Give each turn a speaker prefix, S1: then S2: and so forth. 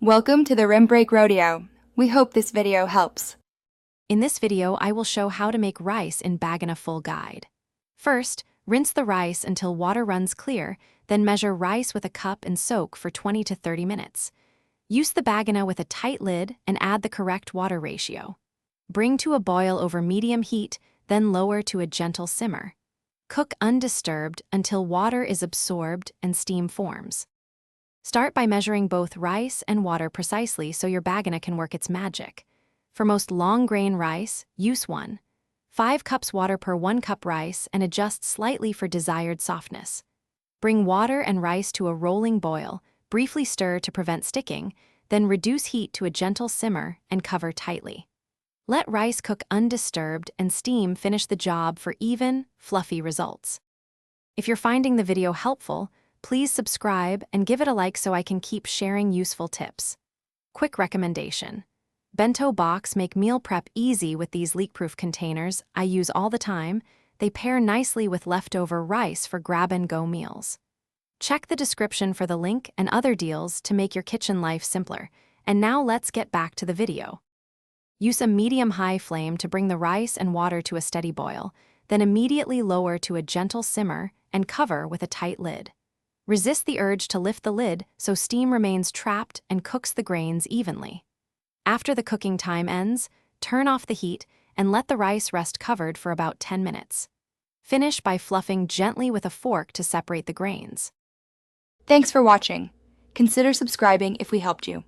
S1: Welcome to the Rim Break Rodeo. We hope this video helps.
S2: In this video, I will show how to make rice in Bhagona full guide. First, rinse the rice until water runs clear, then measure rice with a cup and soak for 20 to 30 minutes. Use the Bhagona with a tight lid and add the correct water ratio. Bring to a boil over medium heat, then lower to a gentle simmer. Cook undisturbed until water is absorbed and steam forms. Start by measuring both rice and water precisely so your Bhagona can work its magic. For most long-grain rice, use 5 cups water per 1 cup rice and adjust slightly for desired softness. Bring water and rice to a rolling boil, briefly stir to prevent sticking, then reduce heat to a gentle simmer and cover tightly. Let rice cook undisturbed and steam finish the job for even, fluffy results. If you're finding the video helpful, please subscribe and give it a like so I can keep sharing useful tips. Quick recommendation. Bento box make meal prep easy with these leak-proof containers I use all the time. They pair nicely with leftover rice for grab-and-go meals. Check the description for the link and other deals to make your kitchen life simpler. And now let's get back to the video. Use a medium-high flame to bring the rice and water to a steady boil, then immediately lower to a gentle simmer and cover with a tight lid. Resist the urge to lift the lid so steam remains trapped and cooks the grains evenly. After the cooking time ends, turn off the heat and let the rice rest covered for about 10 minutes. Finish by fluffing gently with a fork to separate the grains.
S1: Thanks for watching. Consider subscribing if we helped you.